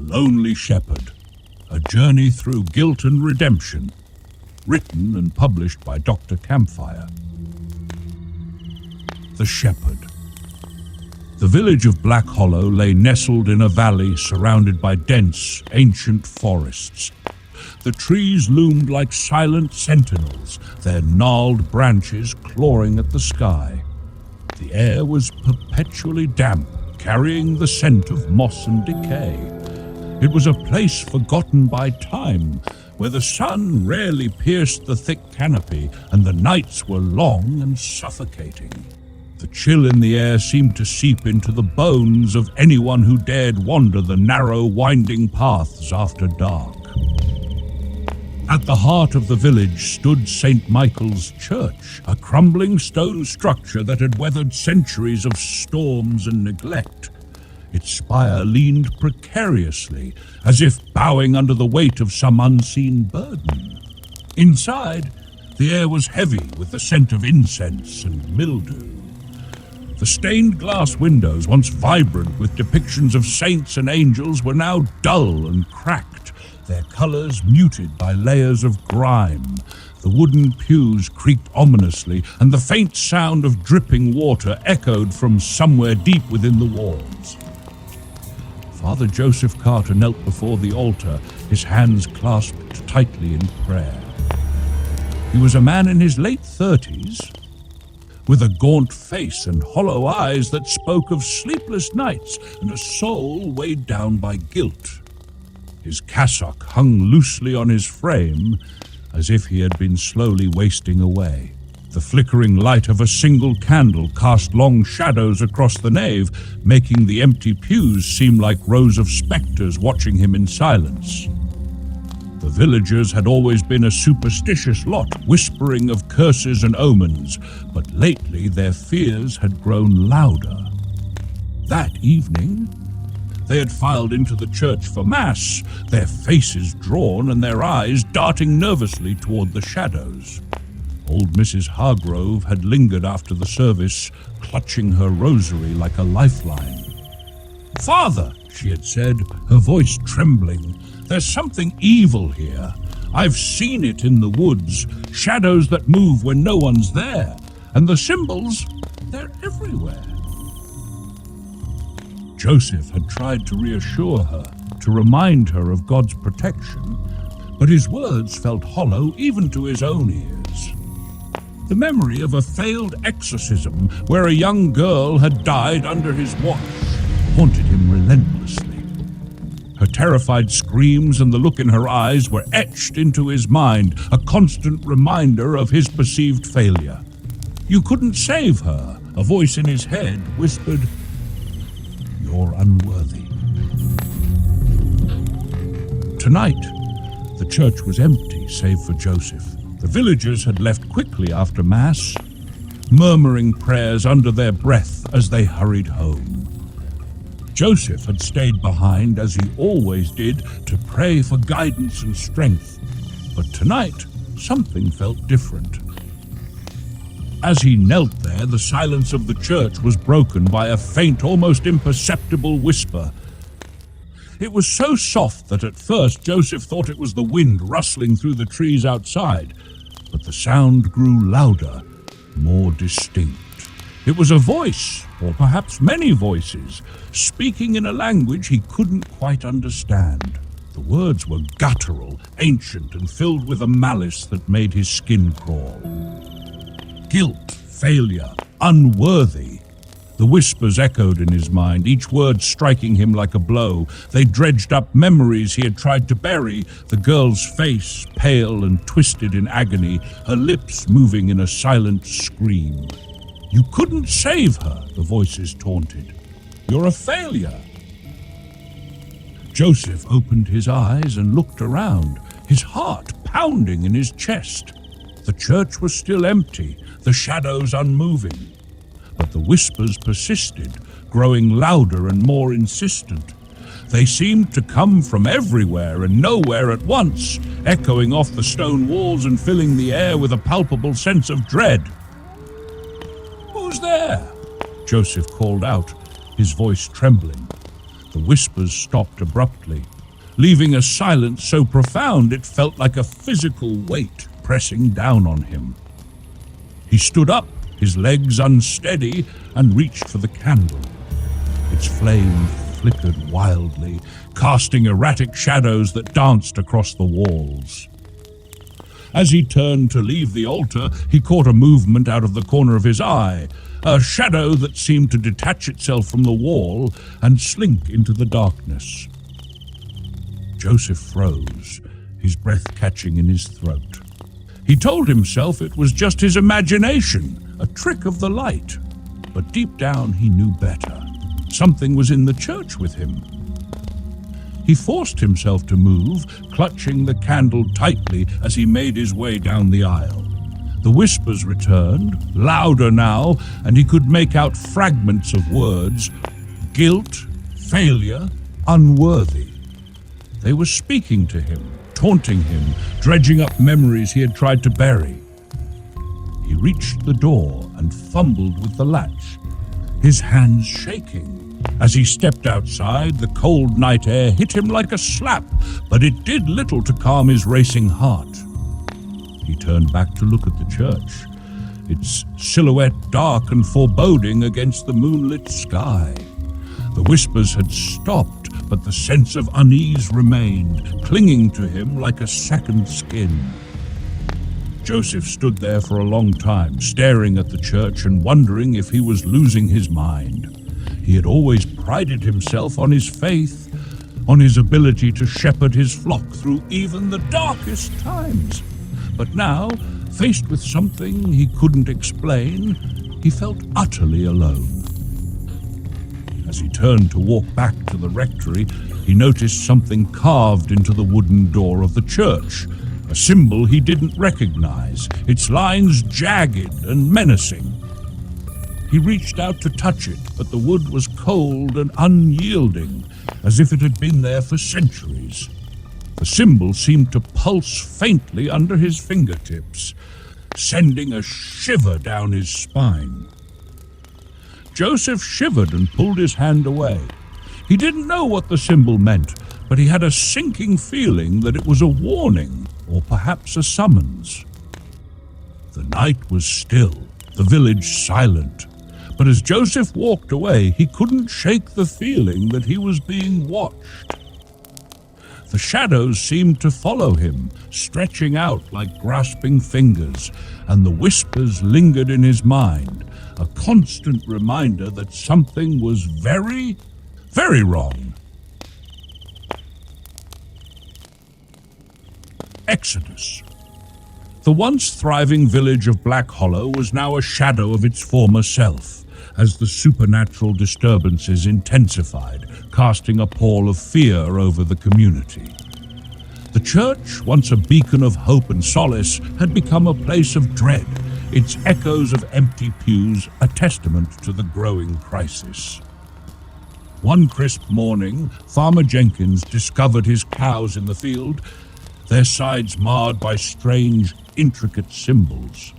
Lonely Shepherd, A Journey Through Guilt and Redemption, written and published by Dr. Campfire. The Shepherd. The village of Black Hollow lay nestled in a valley surrounded by dense, ancient forests. The trees loomed like silent sentinels, their gnarled branches clawing at the sky. The air was perpetually damp, carrying the scent of moss and decay. It was a place forgotten by time, where the sun rarely pierced the thick canopy and the nights were long and suffocating. The chill in the air seemed to seep into the bones of anyone who dared wander the narrow, winding paths after dark. At the heart of the village stood St. Michael's Church, a crumbling stone structure that had weathered centuries of storms and neglect. Its spire leaned precariously, as if bowing under the weight of some unseen burden. Inside, the air was heavy with the scent of incense and mildew. The stained glass windows, once vibrant with depictions of saints and angels, were now dull and cracked, their colors muted by layers of grime. The wooden pews creaked ominously, and the faint sound of dripping water echoed from somewhere deep within the walls. Father Joseph Carter knelt before the altar, his hands clasped tightly in prayer. He was a man in his late 30s, with a gaunt face and hollow eyes that spoke of sleepless nights and a soul weighed down by guilt. His cassock hung loosely on his frame, as if he had been slowly wasting away. The flickering light of a single candle cast long shadows across the nave, making the empty pews seem like rows of specters watching him in silence. The villagers had always been a superstitious lot, whispering of curses and omens, but lately their fears had grown louder. That evening, they had filed into the church for Mass, their faces drawn and their eyes darting nervously toward the shadows. Old Mrs. Hargrove had lingered after the service, clutching her rosary like a lifeline. "Father," she had said, her voice trembling, "there's something evil here. I've seen it in the woods, shadows that move when no one's there, and the symbols, they're everywhere." Joseph had tried to reassure her, to remind her of God's protection, but his words felt hollow even to his own ears. The memory of a failed exorcism where a young girl had died under his watch haunted him relentlessly. Her terrified screams and the look in her eyes were etched into his mind, a constant reminder of his perceived failure. "You couldn't save her," a voice in his head whispered. "You're unworthy." Tonight, the church was empty save for Joseph. The villagers had left quickly after Mass, murmuring prayers under their breath as they hurried home. Joseph had stayed behind, as he always did, to pray for guidance and strength. But tonight, something felt different. As he knelt there, the silence of the church was broken by a faint, almost imperceptible whisper. It was so soft that at first Joseph thought it was the wind rustling through the trees outside, but the sound grew louder, more distinct. It was a voice, or perhaps many voices, speaking in a language he couldn't quite understand. The words were guttural, ancient, and filled with a malice that made his skin crawl. Guilt, failure, unworthy. The whispers echoed in his mind, each word striking him like a blow. They dredged up memories he had tried to bury, the girl's face pale and twisted in agony, her lips moving in a silent scream. "You couldn't save her," the voices taunted. "You're a failure." Joseph opened his eyes and looked around, his heart pounding in his chest. The church was still empty, the shadows unmoving. But the whispers persisted, growing louder and more insistent. They seemed to come from everywhere and nowhere at once, echoing off the stone walls and filling the air with a palpable sense of dread. "Who's there?" Joseph called out, his voice trembling. The whispers stopped abruptly, leaving a silence so profound it felt like a physical weight pressing down on him. He stood up, his legs unsteady, and reached for the candle. Its flame flickered wildly, casting erratic shadows that danced across the walls. As he turned to leave the altar, he caught a movement out of the corner of his eye, a shadow that seemed to detach itself from the wall and slink into the darkness. Joseph froze, his breath catching in his throat. He told himself it was just his imagination, a trick of the light. But deep down he knew better. Something was in the church with him. He forced himself to move, clutching the candle tightly as he made his way down the aisle. The whispers returned, louder now, and he could make out fragments of words. Guilt, failure, unworthy. They were speaking to him, taunting him, dredging up memories he had tried to bury. He reached the door and fumbled with the latch, his hands shaking. As he stepped outside, the cold night air hit him like a slap, but it did little to calm his racing heart. He turned back to look at the church, its silhouette dark and foreboding against the moonlit sky. The whispers had stopped, but the sense of unease remained, clinging to him like a second skin. Joseph stood there for a long time, staring at the church and wondering if he was losing his mind. He had always prided himself on his faith, on his ability to shepherd his flock through even the darkest times. But now, faced with something he couldn't explain, he felt utterly alone. As he turned to walk back to the rectory, he noticed something carved into the wooden door of the church, a symbol he didn't recognize, its lines jagged and menacing. He reached out to touch it, but the wood was cold and unyielding, as if it had been there for centuries. The symbol seemed to pulse faintly under his fingertips, sending a shiver down his spine. Joseph shivered and pulled his hand away. He didn't know what the symbol meant, but he had a sinking feeling that it was a warning, or perhaps a summons. The night was still, the village silent. But as Joseph walked away, he couldn't shake the feeling that he was being watched. The shadows seemed to follow him, stretching out like grasping fingers, and the whispers lingered in his mind, a constant reminder that something was very, very wrong. Exodus. The once thriving village of Black Hollow was now a shadow of its former self, as the supernatural disturbances intensified, casting a pall of fear over the community. The church, once a beacon of hope and solace, had become a place of dread, its echoes of empty pews a testament to the growing crisis. One crisp morning, Farmer Jenkins discovered his cows in the field, their sides marred by strange, intricate symbols.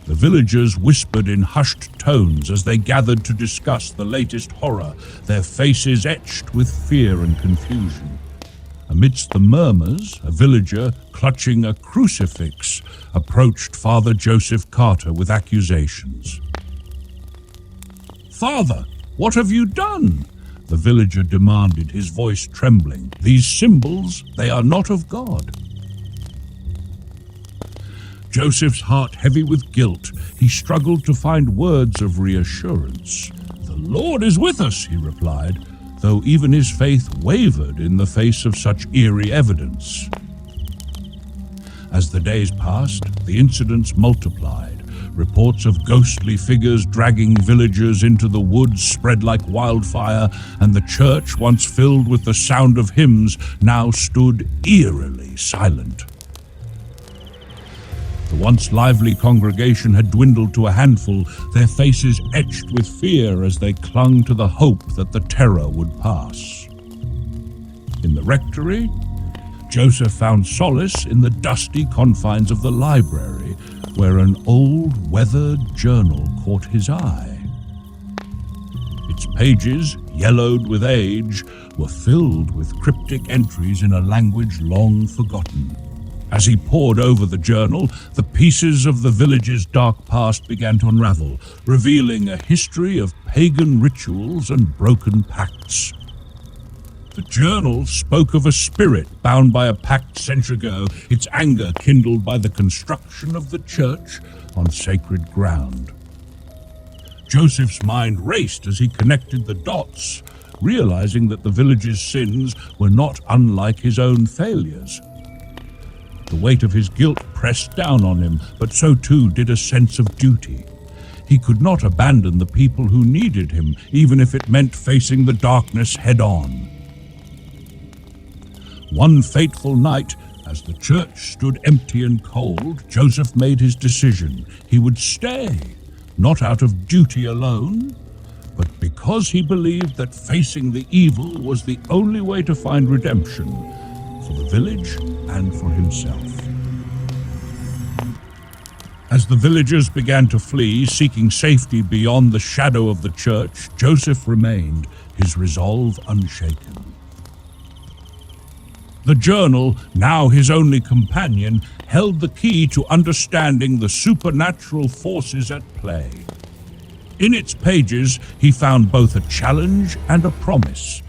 The villagers whispered in hushed tones as they gathered to discuss the latest horror, their faces etched with fear and confusion. Amidst the murmurs, a villager, clutching a crucifix, approached Father Joseph Carter with accusations. "Father, what have you done?" the villager demanded, his voice trembling. "These symbols, they are not of God." Joseph's heart heavy with guilt, he struggled to find words of reassurance. "The Lord is with us," he replied, though even his faith wavered in the face of such eerie evidence. As the days passed, the incidents multiplied. Reports of ghostly figures dragging villagers into the woods spread like wildfire, and the church, once filled with the sound of hymns, now stood eerily silent. The once lively congregation had dwindled to a handful, their faces etched with fear as they clung to the hope that the terror would pass. In the rectory, Joseph found solace in the dusty confines of the library, where an old, weathered journal caught his eye. Its pages, yellowed with age, were filled with cryptic entries in a language long forgotten. As he pored over the journal, the pieces of the village's dark past began to unravel, revealing a history of pagan rituals and broken pacts. The journal spoke of a spirit bound by a pact centuries ago, its anger kindled by the construction of the church on sacred ground. Joseph's mind raced as he connected the dots, realizing that the village's sins were not unlike his own failures. The weight of his guilt pressed down on him, but so too did a sense of duty. He could not abandon the people who needed him, even if it meant facing the darkness head-on. One fateful night, as the church stood empty and cold, Joseph made his decision. He would stay, not out of duty alone, but because he believed that facing the evil was the only way to find redemption for the village and for himself. As the villagers began to flee, seeking safety beyond the shadow of the church, Joseph remained, his resolve unshaken. The journal, now his only companion, held the key to understanding the supernatural forces at play. In its pages, he found both a challenge and a promise,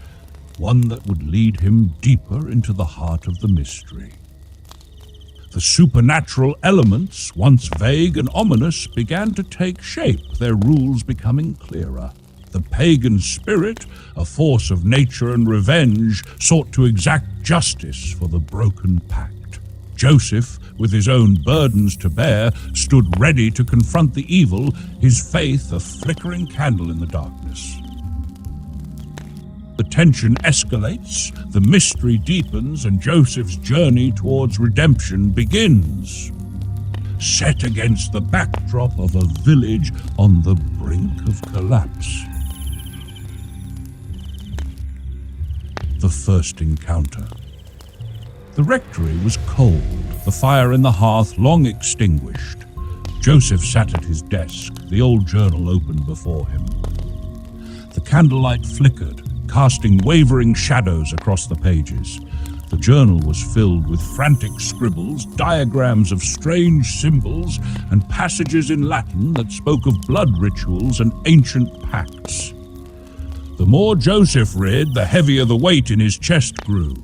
one that would lead him deeper into the heart of the mystery. The supernatural elements, once vague and ominous, began to take shape, their rules becoming clearer. The pagan spirit, a force of nature and revenge, sought to exact justice for the broken pact. Joseph, with his own burdens to bear, stood ready to confront the evil, his faith a flickering candle in the darkness. The tension escalates, the mystery deepens, and Joseph's journey towards redemption begins. Set against the backdrop of a village on the brink of collapse. The first encounter. The rectory was cold, the fire in the hearth long extinguished. Joseph sat at his desk, the old journal open before him. The candlelight flickered, casting wavering shadows across the pages. The journal was filled with frantic scribbles, diagrams of strange symbols, and passages in Latin that spoke of blood rituals and ancient pacts. The more Joseph read, the heavier the weight in his chest grew.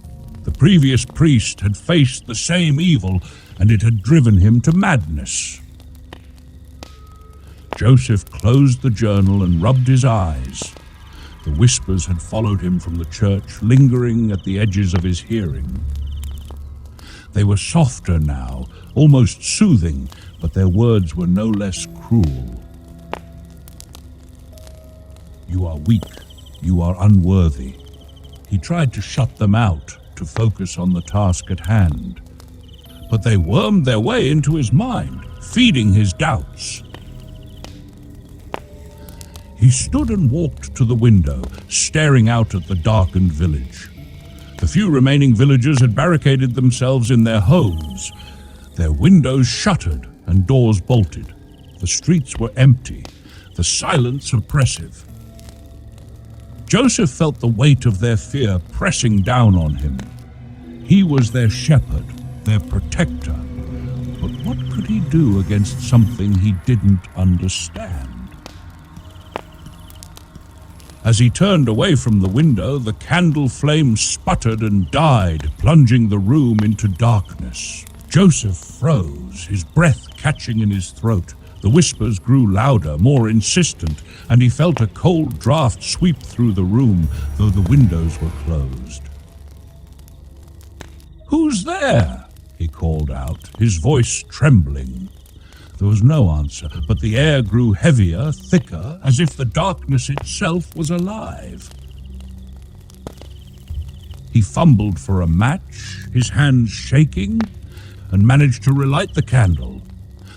The previous priest had faced the same evil, and it had driven him to madness. Joseph closed the journal and rubbed his eyes. The whispers had followed him from the church, lingering at the edges of his hearing. They were softer now, almost soothing, but their words were no less cruel. You are weak. You are unworthy. He tried to shut them out, to focus on the task at hand. But they wormed their way into his mind, feeding his doubts. He stood and walked to the window, staring out at the darkened village. The few remaining villagers had barricaded themselves in their homes, their windows shuttered and doors bolted. The streets were empty, the silence oppressive. Joseph felt the weight of their fear pressing down on him. He was their shepherd, their protector. But what could he do against something he didn't understand? As he turned away from the window, the candle flame sputtered and died, plunging the room into darkness. Joseph froze, his breath catching in his throat. The whispers grew louder, more insistent, and he felt a cold draft sweep through the room, though the windows were closed. "Who's there?" he called out, his voice trembling. There was no answer, but the air grew heavier, thicker, as if the darkness itself was alive. He fumbled for a match, his hands shaking, and managed to relight the candle.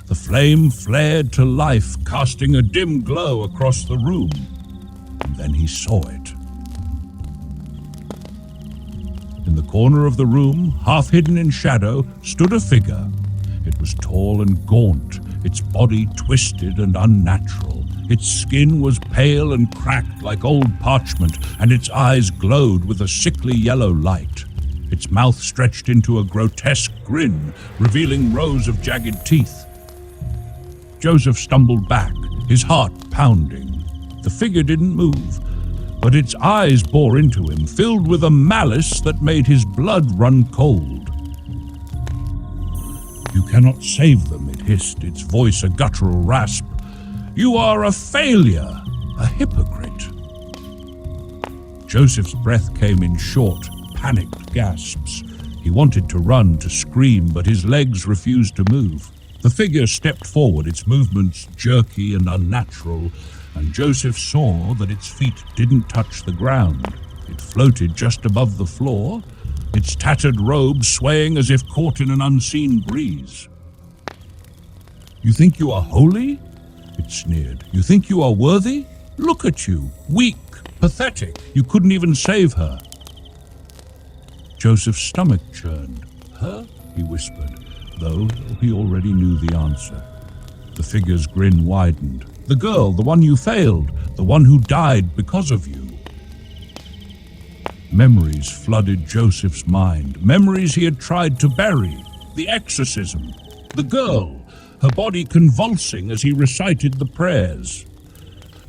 The flame flared to life, casting a dim glow across the room. And then he saw it. In the corner of the room, half hidden in shadow, stood a figure. It was tall and gaunt, its body twisted and unnatural, Its skin was pale and cracked like old parchment, and its eyes glowed with a sickly yellow light. Its mouth stretched into a grotesque grin, revealing rows of jagged teeth. Joseph stumbled back, his heart pounding. The figure didn't move, but its eyes bore into him, filled with a malice that made his blood run cold. "You cannot save them," it hissed, its voice a guttural rasp. "You are a failure, a hypocrite." Joseph's breath came in short, panicked gasps. He wanted to run, to scream, but his legs refused to move. The figure stepped forward, its movements jerky and unnatural, and Joseph saw that its feet didn't touch the ground. It floated just above the floor, its tattered robe swaying as if caught in an unseen breeze. "You think you are holy?" it sneered. "You think you are worthy? Look at you, weak, pathetic. You couldn't even save her." Joseph's stomach churned. "Her?" he whispered, though he already knew the answer. The figure's grin widened. "The girl, the one you failed, the one who died because of you." Memories flooded Joseph's mind, memories he had tried to bury. The exorcism, the girl, her body convulsing as he recited the prayers.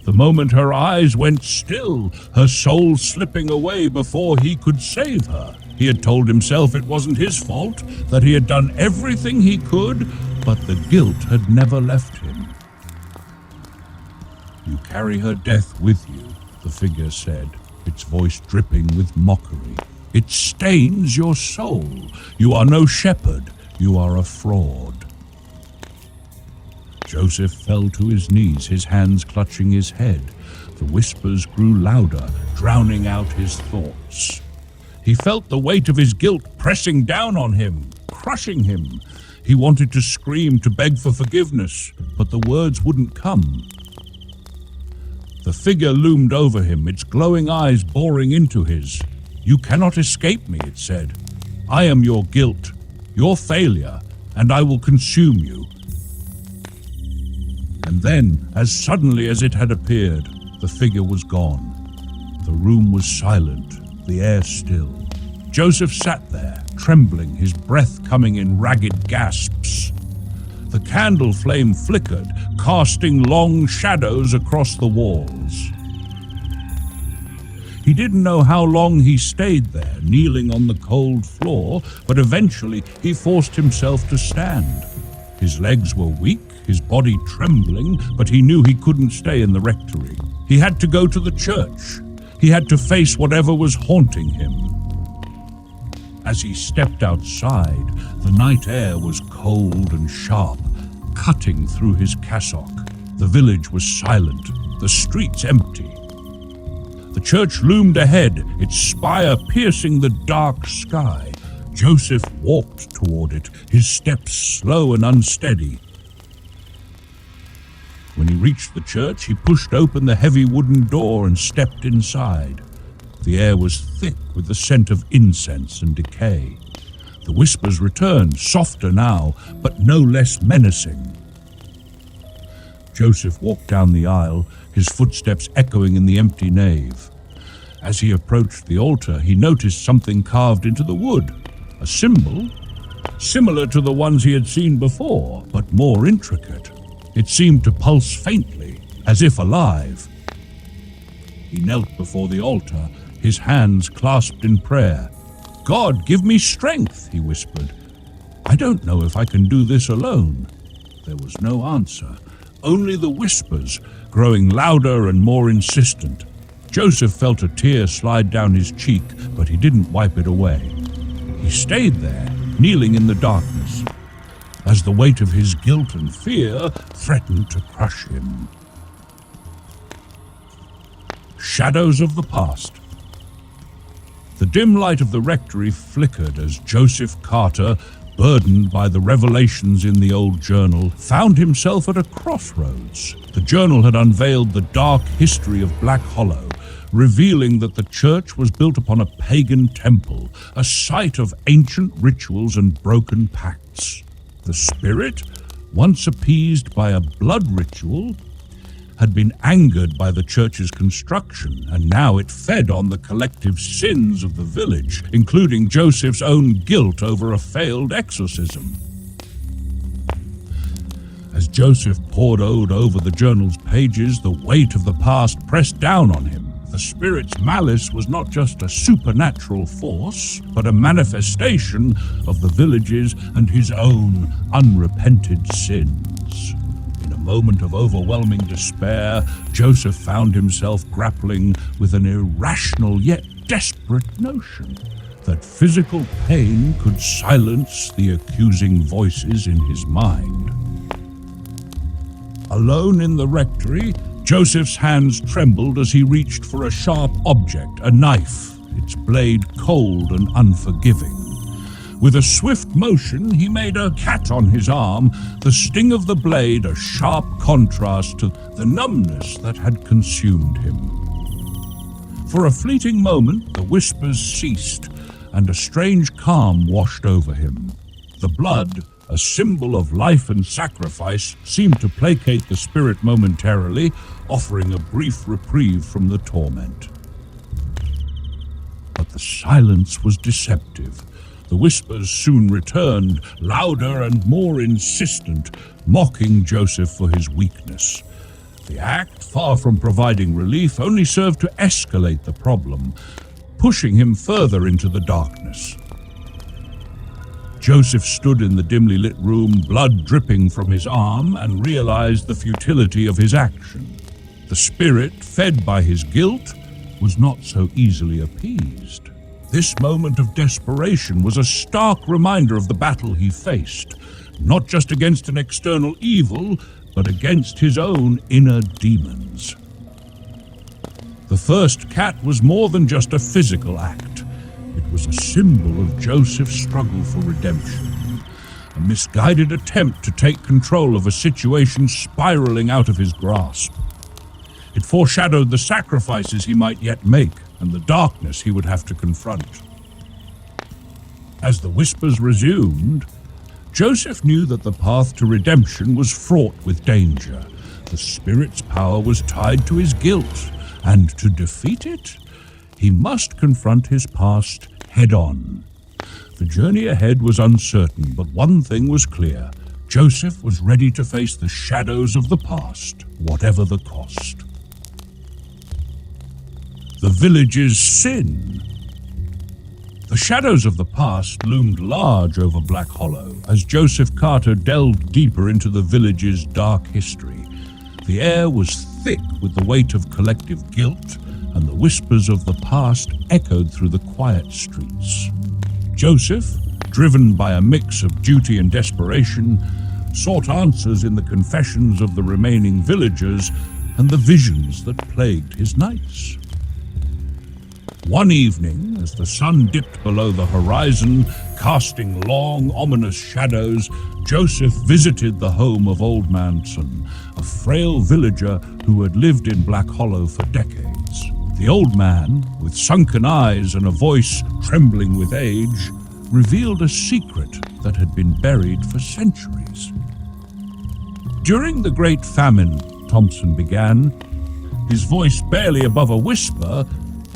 The moment her eyes went still, her soul slipping away before he could save her. He had told himself it wasn't his fault, that he had done everything he could, but the guilt had never left him. "You carry her death with you," the figure said, its voice dripping with mockery. "It stains your soul. You are no shepherd. You are a fraud." Joseph fell to his knees, his hands clutching his head. The whispers grew louder, drowning out his thoughts. He felt the weight of his guilt pressing down on him, crushing him. He wanted to scream, to beg for forgiveness, but the words wouldn't come. The figure loomed over him, its glowing eyes boring into his. "You cannot escape me," it said. "I am your guilt, your failure, and I will consume you." And then, as suddenly as it had appeared, the figure was gone. The room was silent, the air still. Joseph sat there, trembling, his breath coming in ragged gasps. The candle flame flickered, casting long shadows across the walls. He didn't know how long he stayed there, kneeling on the cold floor, but eventually he forced himself to stand. His legs were weak, his body trembling, but he knew he couldn't stay in the rectory. He had to go to the church. He had to face whatever was haunting him. As he stepped outside, the night air was cold and sharp, cutting through his cassock. The village was silent, the streets empty. The church loomed ahead, its spire piercing the dark sky. Joseph walked toward it, his steps slow and unsteady. When he reached the church, he pushed open the heavy wooden door and stepped inside. The air was thick with the scent of incense and decay. The whispers returned, softer now, but no less menacing. Joseph walked down the aisle, his footsteps echoing in the empty nave. As he approached the altar, he noticed something carved into the wood, a symbol, similar to the ones he had seen before, but more intricate. It seemed to pulse faintly, as if alive. He knelt before the altar, his hands clasped in prayer. "God, give me strength," he whispered. "I don't know if I can do this alone." There was no answer, only the whispers, growing louder and more insistent. Joseph felt a tear slide down his cheek, but he didn't wipe it away. He stayed there, kneeling in the darkness, as the weight of his guilt and fear threatened to crush him. Shadows of the past. The dim light of the rectory flickered as Joseph Carter, burdened by the revelations in the old journal, found himself at a crossroads. The journal had unveiled the dark history of Black Hollow, revealing that the church was built upon a pagan temple, a site of ancient rituals and broken pacts. The spirit, once appeased by a blood ritual, had been angered by the church's construction, and now it fed on the collective sins of the village, including Joseph's own guilt over a failed exorcism. As Joseph pored over the journal's pages, the weight of the past pressed down on him. The spirit's malice was not just a supernatural force, but a manifestation of the village's and his own unrepented sins. In a moment of overwhelming despair, Joseph found himself grappling with an irrational yet desperate notion that physical pain could silence the accusing voices in his mind. Alone in the rectory, Joseph's hands trembled as he reached for a sharp object, a knife, its blade cold and unforgiving. With a swift motion, he made a cat on his arm, the sting of the blade a sharp contrast to the numbness that had consumed him. For a fleeting moment, the whispers ceased, and a strange calm washed over him. The blood, a symbol of life and sacrifice, seemed to placate the spirit momentarily, offering a brief reprieve from the torment. But the silence was deceptive. The whispers soon returned, louder and more insistent, mocking Joseph for his weakness. The act, far from providing relief, only served to escalate the problem, pushing him further into the darkness. Joseph stood in the dimly lit room, blood dripping from his arm, and realized the futility of his action. The spirit, fed by his guilt, was not so easily appeased. This moment of desperation was a stark reminder of the battle he faced, not just against an external evil, but against his own inner demons. The first cat was more than just a physical act. It was a symbol of Joseph's struggle for redemption, a misguided attempt to take control of a situation spiraling out of his grasp. It foreshadowed the sacrifices he might yet make and the darkness he would have to confront. As the whispers resumed, Joseph knew that the path to redemption was fraught with danger. The spirit's power was tied to his guilt, and to defeat it, he must confront his past head-on. The journey ahead was uncertain, but one thing was clear. Joseph was ready to face the shadows of the past, whatever the cost. The village's sin. The shadows of the past loomed large over Black Hollow as Joseph Carter delved deeper into the village's dark history. The air was thick with the weight of collective guilt, and the whispers of the past echoed through the quiet streets. Joseph, driven by a mix of duty and desperation, sought answers in the confessions of the remaining villagers and the visions that plagued his nights. One evening, as the sun dipped below the horizon, casting long, ominous shadows, Joseph visited the home of Old Manson, a frail villager who had lived in Black Hollow for decades. The old man, with sunken eyes and a voice trembling with age, revealed a secret that had been buried for centuries. During the Great Famine, Thompson began, his voice barely above a whisper,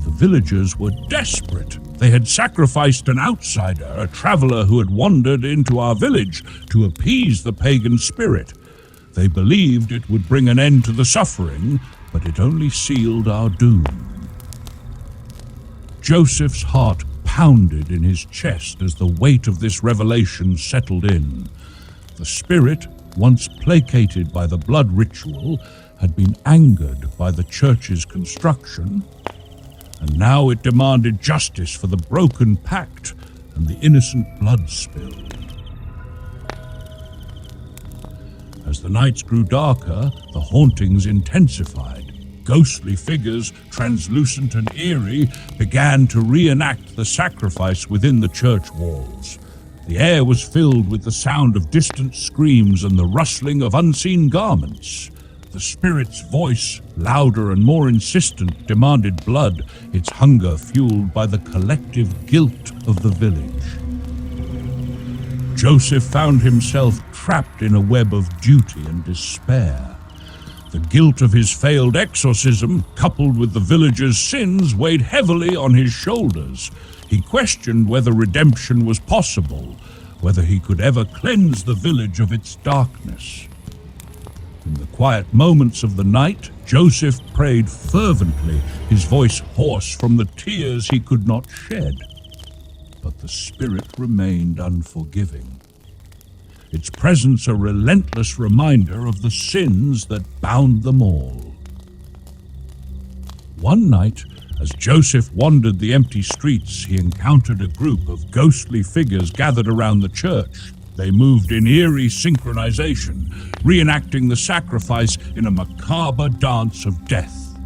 the villagers were desperate. They had sacrificed an outsider, a traveler who had wandered into our village to appease the pagan spirit. They believed it would bring an end to the suffering, but it only sealed our doom. Joseph's heart pounded in his chest as the weight of this revelation settled in. The spirit, once placated by the blood ritual, had been angered by the church's construction, and now it demanded justice for the broken pact and the innocent blood spilled. As the nights grew darker, the hauntings intensified. Ghostly figures, translucent and eerie, began to reenact the sacrifice within the church walls. The air was filled with the sound of distant screams and the rustling of unseen garments. The spirit's voice, louder and more insistent, demanded blood, its hunger fueled by the collective guilt of the village. Joseph found himself trapped in a web of duty and despair. The guilt of his failed exorcism, coupled with the villagers' sins, weighed heavily on his shoulders. He questioned whether redemption was possible, whether he could ever cleanse the village of its darkness. In the quiet moments of the night, Joseph prayed fervently, his voice hoarse from the tears he could not shed. But the spirit remained unforgiving, its presence a relentless reminder of the sins that bound them all. One night, as Joseph wandered the empty streets, he encountered a group of ghostly figures gathered around the church. They moved in eerie synchronization, reenacting the sacrifice in a macabre dance of death.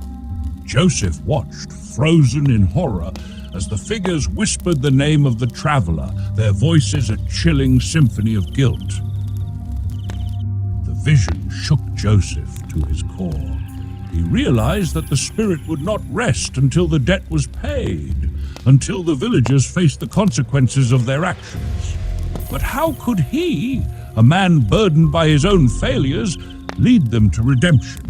Joseph watched, frozen in horror, as the figures whispered the name of the traveler, their voices a chilling symphony of guilt. The vision shook Joseph to his core. He realized that the spirit would not rest until the debt was paid, until the villagers faced the consequences of their actions. But how could he, a man burdened by his own failures, lead them to redemption?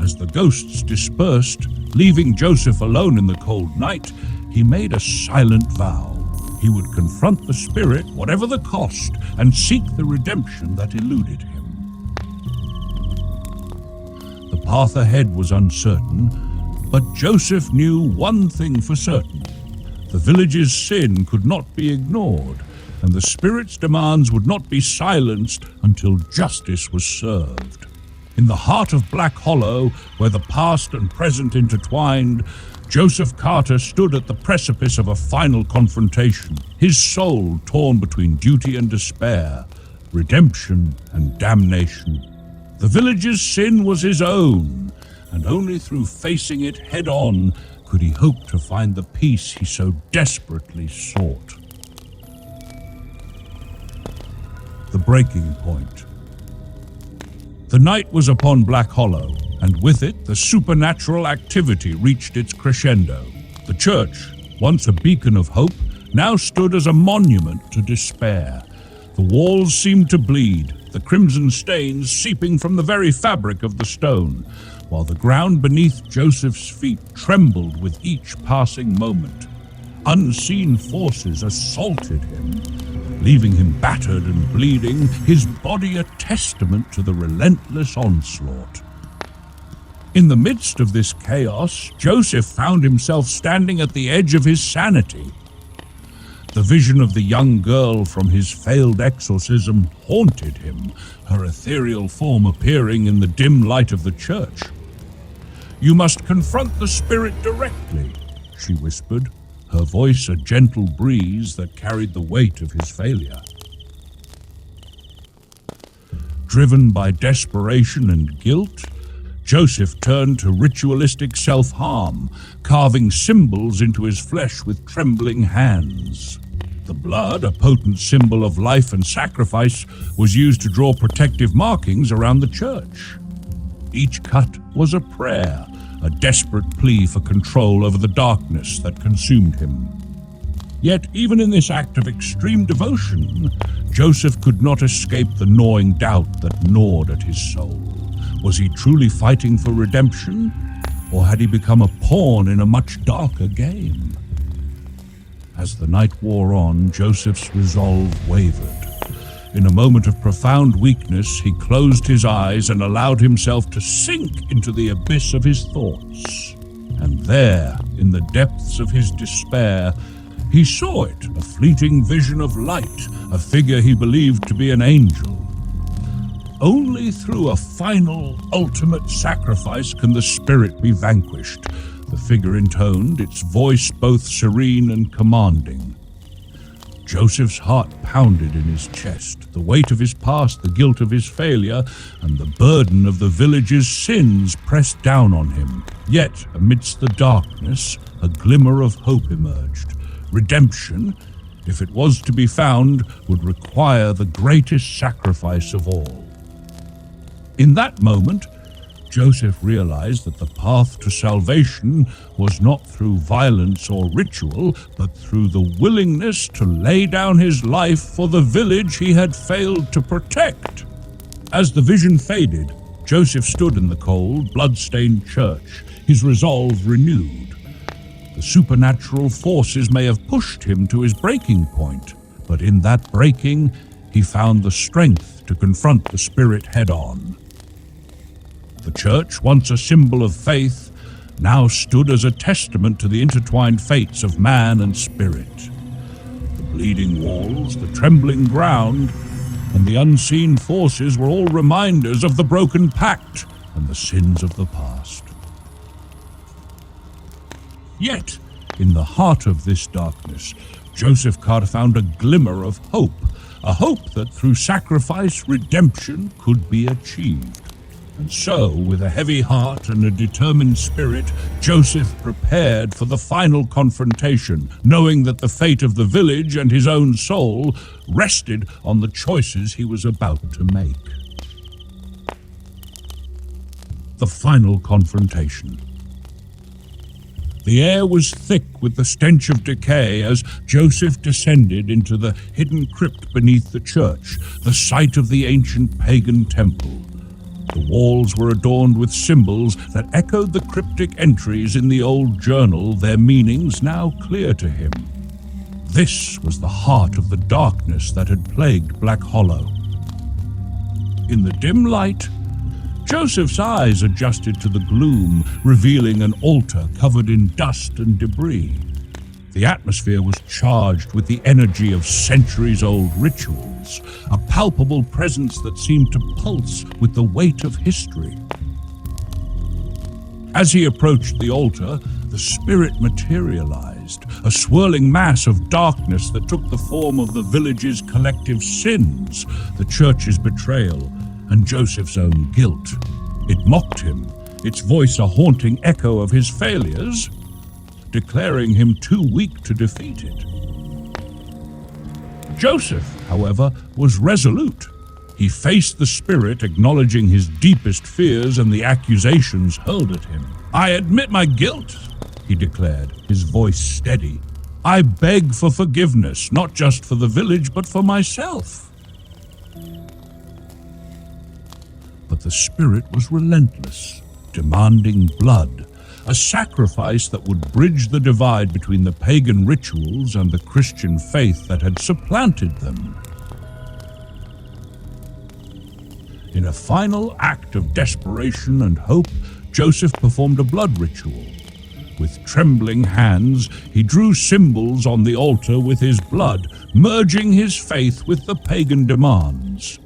As the ghosts dispersed, leaving Joseph alone in the cold night, he made a silent vow. He would confront the spirit, whatever the cost, and seek the redemption that eluded him. The path ahead was uncertain, but Joseph knew one thing for certain. The village's sin could not be ignored, and the spirit's demands would not be silenced until justice was served. In the heart of Black Hollow, where the past and present intertwined, Joseph Carter stood at the precipice of a final confrontation, his soul torn between duty and despair, redemption and damnation. The village's sin was his own, and only through facing it head-on could he hope to find the peace he so desperately sought. The breaking point. The night was upon Black Hollow, and with it the supernatural activity reached its crescendo. The church, once a beacon of hope, now stood as a monument to despair. The walls seemed to bleed, the crimson stains seeping from the very fabric of the stone, while the ground beneath Joseph's feet trembled with each passing moment. Unseen forces assaulted him, leaving him battered and bleeding, his body a testament to the relentless onslaught. In the midst of this chaos, Joseph found himself standing at the edge of his sanity. The vision of the young girl from his failed exorcism haunted him, her ethereal form appearing in the dim light of the church. "You must confront the spirit directly," she whispered, her voice a gentle breeze that carried the weight of his failure. Driven by desperation and guilt, Joseph turned to ritualistic self-harm, carving symbols into his flesh with trembling hands. The blood, a potent symbol of life and sacrifice, was used to draw protective markings around the church. Each cut was a prayer, a desperate plea for control over the darkness that consumed him. Yet, even in this act of extreme devotion, Joseph could not escape the gnawing doubt that gnawed at his soul. Was he truly fighting for redemption, or had he become a pawn in a much darker game? As the night wore on, Joseph's resolve wavered. In a moment of profound weakness, he closed his eyes and allowed himself to sink into the abyss of his thoughts. And there, in the depths of his despair, he saw it, a fleeting vision of light, a figure he believed to be an angel. Only through a final, ultimate sacrifice can the spirit be vanquished, the figure intoned, its voice both serene and commanding. Joseph's heart pounded in his chest, the weight of his past, the guilt of his failure, and the burden of the village's sins pressed down on him. Yet, amidst the darkness, a glimmer of hope emerged. Redemption, if it was to be found, would require the greatest sacrifice of all. In that moment, Joseph realized that the path to salvation was not through violence or ritual, but through the willingness to lay down his life for the village he had failed to protect. As the vision faded, Joseph stood in the cold, blood-stained church, his resolve renewed. The supernatural forces may have pushed him to his breaking point, but in that breaking, he found the strength to confront the spirit head-on. The church, once a symbol of faith, now stood as a testament to the intertwined fates of man and spirit. The bleeding walls, the trembling ground, and the unseen forces were all reminders of the broken pact and the sins of the past. Yet, in the heart of this darkness, Joseph Carter found a glimmer of hope, a hope that through sacrifice, redemption could be achieved. And so, with a heavy heart and a determined spirit, Joseph prepared for the final confrontation, knowing that the fate of the village and his own soul rested on the choices he was about to make. The final confrontation. The air was thick with the stench of decay as Joseph descended into the hidden crypt beneath the church, the site of the ancient pagan temple. The walls were adorned with symbols that echoed the cryptic entries in the old journal, their meanings now clear to him. This was the heart of the darkness that had plagued Black Hollow. In the dim light, Joseph's eyes adjusted to the gloom, revealing an altar covered in dust and debris. The atmosphere was charged with the energy of centuries-old rituals, a palpable presence that seemed to pulse with the weight of history. As he approached the altar, the spirit materialized, a swirling mass of darkness that took the form of the village's collective sins, the church's betrayal, and Joseph's own guilt. It mocked him, its voice a haunting echo of his failures, declaring him too weak to defeat it. Joseph, however, was resolute. He faced the spirit, acknowledging his deepest fears and the accusations hurled at him. "I admit my guilt," he declared, his voice steady. "I beg for forgiveness, not just for the village, but for myself." But the spirit was relentless, demanding blood, a sacrifice that would bridge the divide between the pagan rituals and the Christian faith that had supplanted them. In a final act of desperation and hope, Joseph performed a blood ritual. With trembling hands, he drew symbols on the altar with his blood, merging his faith with the pagan demands.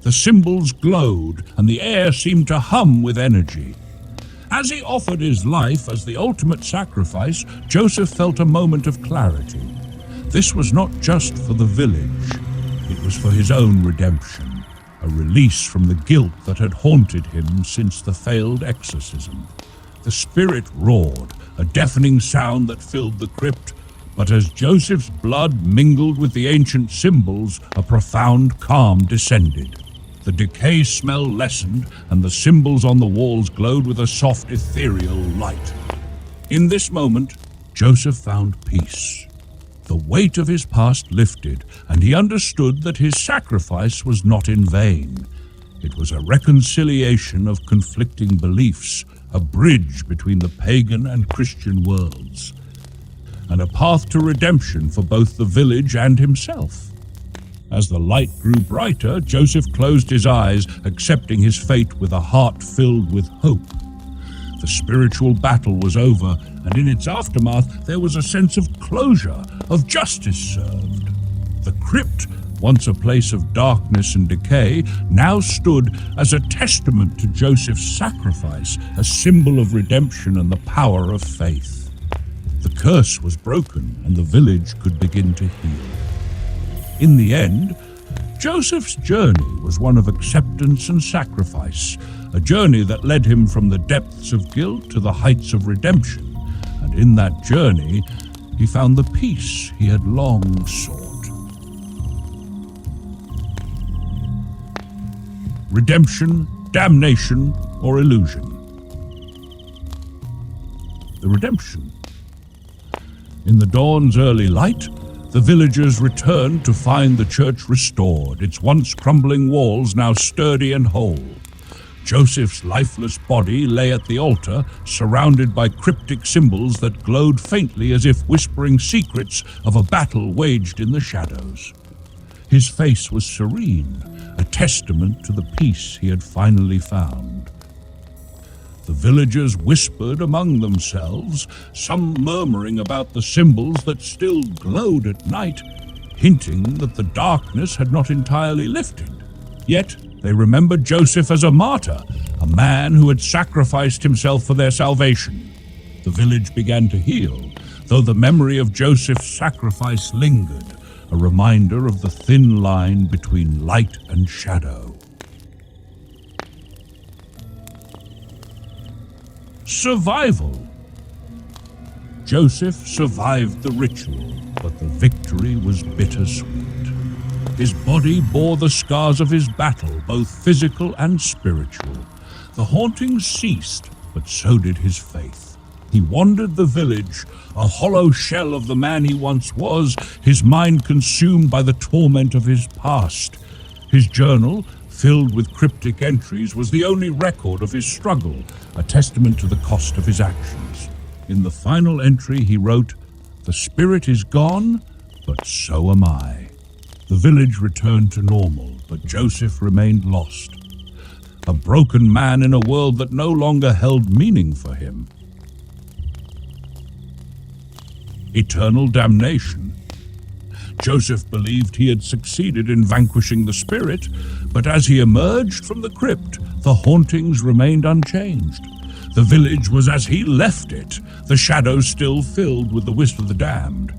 The symbols glowed, and the air seemed to hum with energy. As he offered his life as the ultimate sacrifice, Joseph felt a moment of clarity. This was not just for the village, it was for his own redemption, a release from the guilt that had haunted him since the failed exorcism. The spirit roared, a deafening sound that filled the crypt, but as Joseph's blood mingled with the ancient symbols, a profound calm descended. The decay smell lessened, and the symbols on the walls glowed with a soft, ethereal light. In this moment, Joseph found peace. The weight of his past lifted, and he understood that his sacrifice was not in vain. It was a reconciliation of conflicting beliefs, a bridge between the pagan and Christian worlds, and a path to redemption for both the village and himself. As the light grew brighter, Joseph closed his eyes, accepting his fate with a heart filled with hope. The spiritual battle was over, and in its aftermath there was a sense of closure, of justice served. The crypt, once a place of darkness and decay, now stood as a testament to Joseph's sacrifice, a symbol of redemption and the power of faith. The curse was broken, and the village could begin to heal. In the end, Joseph's journey was one of acceptance and sacrifice, a journey that led him from the depths of guilt to the heights of redemption, and in that journey, he found the peace he had long sought. Redemption, damnation, or illusion? The redemption. In the dawn's early light, the villagers returned to find the church restored, its once crumbling walls now sturdy and whole. Joseph's lifeless body lay at the altar, surrounded by cryptic symbols that glowed faintly as if whispering secrets of a battle waged in the shadows. His face was serene, a testament to the peace he had finally found. The villagers whispered among themselves, some murmuring about the symbols that still glowed at night, hinting that the darkness had not entirely lifted. Yet they remembered Joseph as a martyr, a man who had sacrificed himself for their salvation. The village began to heal, though the memory of Joseph's sacrifice lingered, a reminder of the thin line between light and shadow. Survival. Joseph survived the ritual, but the victory was bittersweet. His body bore the scars of his battle, both physical and spiritual. The hauntings ceased, but so did his faith. He wandered the village, a hollow shell of the man he once was, his mind consumed by the torment of his past. His journal, filled with cryptic entries, was the only record of his struggle, a testament to the cost of his actions. In the final entry he wrote, "The spirit is gone, but so am I." The village returned to normal, but Joseph remained lost. A broken man in a world that no longer held meaning for him. Eternal damnation. Joseph believed he had succeeded in vanquishing the spirit, but as he emerged from the crypt, the hauntings remained unchanged. The village was as he left it, the shadows still filled with the whisper of the damned.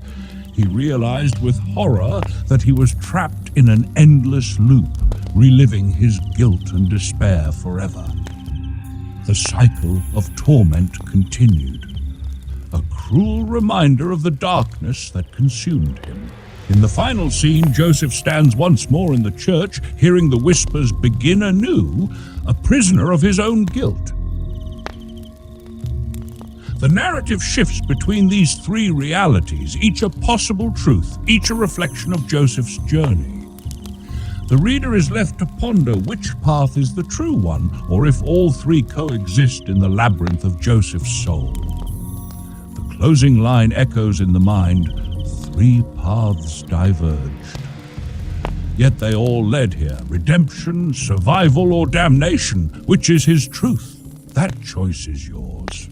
He realized with horror that he was trapped in an endless loop, reliving his guilt and despair forever. The cycle of torment continued, a cruel reminder of the darkness that consumed him. In the final scene, Joseph stands once more in the church, hearing the whispers begin anew, a prisoner of his own guilt. The narrative shifts between these three realities, each a possible truth, each a reflection of Joseph's journey. The reader is left to ponder which path is the true one, or if all three coexist in the labyrinth of Joseph's soul. The closing line echoes in the mind, "Three paths diverged. Yet they all led here. Redemption, survival, or damnation. Which is his truth? That choice is yours."